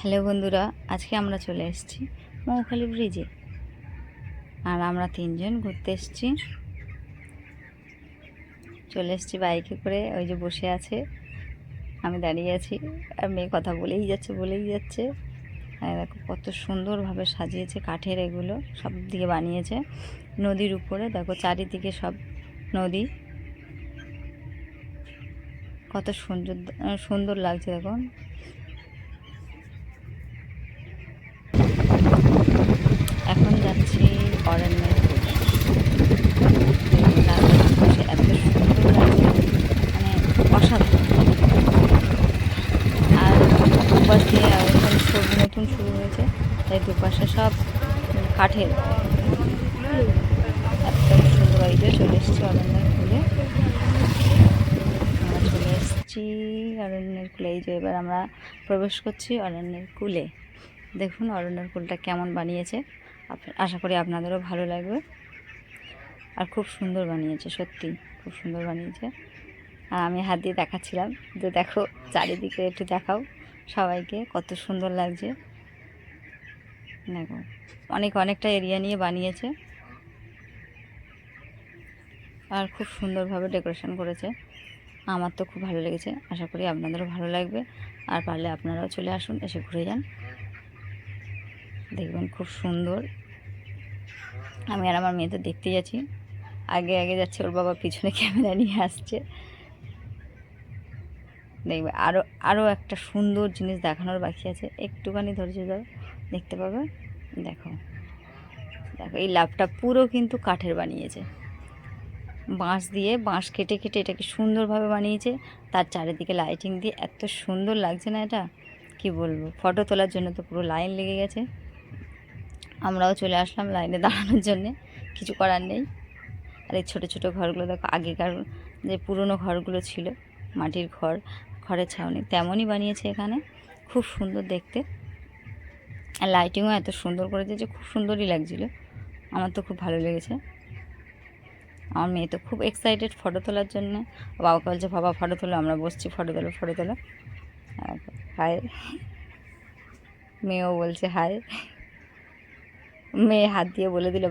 Hello বন্ধুরা, আজকে আমরা চলে এসেছি মৌখালি ব্রিজে। আর আমরা তিনজন ঘুরতে এসেছি, চলে এসেছি বাইকে করে। ওই যে বসে আছে, আমি দাঁড়িয়ে আছি, আর মেয়ে কথা বলেই যাচ্ছে। আর দেখো কত সুন্দরভাবে সাজিয়েছে, কাঠের এগুলো সব দিকে বানিয়েছে। নদীর উপরে দেখো চারিদিকে সব নদী, কত সুন্দর সুন্দর লাগছে দেখুন। এখন যাচ্ছি অরণ্যের আকাশে, এত সুন্দর লাগছে, মানে অসাধারণ। আর দুপাশ দিয়ে এখন নতুন শুরু হয়েছে, তাই দুপাশে সব কাঠের, এত সুন্দর। এই যে চলে এসেছি অরণ্যের কুলে, আমরা চলে এসেছি অরণ্যের কুলে। এই যে এবার আমরা প্রবেশ করছি অরণ্যের কুলে। দেখুন অরণ্যের কুলটা কেমন বানিয়েছে, আশা করি আপনাদেরও ভালো লাগবে। আর খুব সুন্দর বানিয়েছে, সত্যি খুব সুন্দর বানিয়েছে। আর আমি হাত দিয়ে দেখাচ্ছিলাম যে দেখো চারিদিকে, একটু দেখাও সবাইকে, কত সুন্দর লাগছে। দেখো অনেকটা এরিয়া নিয়ে বানিয়েছে, আর খুব সুন্দরভাবে ডেকোরেশন করেছে। আমার তো খুব ভালো লেগেছে, আশা করি আপনাদেরও ভালো লাগবে। আর পারলে আপনারাও চলে আসুন, এসে ঘুরে যান, দেখবেন খুব সুন্দর। আমি আর আমার মেয়ে তো দেখতে যাচ্ছি, আগে যাচ্ছে, ওর বাবা পিছনে ক্যামেরা নিয়ে আসছে। দেখবে আরও একটা সুন্দর জিনিস দেখানোর বাকি আছে, একটুখানি ধৈর্য দাও, দেখতে পাবে। দেখো এই লাভটা পুরো কিন্তু কাঠের বানিয়েছে, বাঁশ কেটে এটাকে সুন্দরভাবে বানিয়েছে। তার চারিদিকে লাইটিং দিয়ে এত সুন্দর লাগছে না, এটা কি বলবো। ফটো তোলার জন্য তো পুরো লাইন লেগে গেছে, আমরাও চলে আসলাম লাইনে দাঁড়ানোর জন্যে, কিছু করার নেই। আর এই ছোটো ঘরগুলো দেখো, আগেকার যে পুরনো ঘরগুলো ছিল, মাটির খড়ের ছাউনি, তেমনই বানিয়েছে এখানে, খুব সুন্দর দেখতে। আর লাইটিংও এত সুন্দর করেছে যে খুব সুন্দরই লাগছিল, আমার তো খুব ভালো লেগেছে। আমার মেয়ে তো খুব এক্সাইটেড ফটো তোলার জন্য, বাবাকে বলছে বাবা ফটো তোলো, আমরা বসছি ফটো তোলো। হাই, মেয়েও বলছে হাই, মেয়ে হাত দিয়ে বলে দিল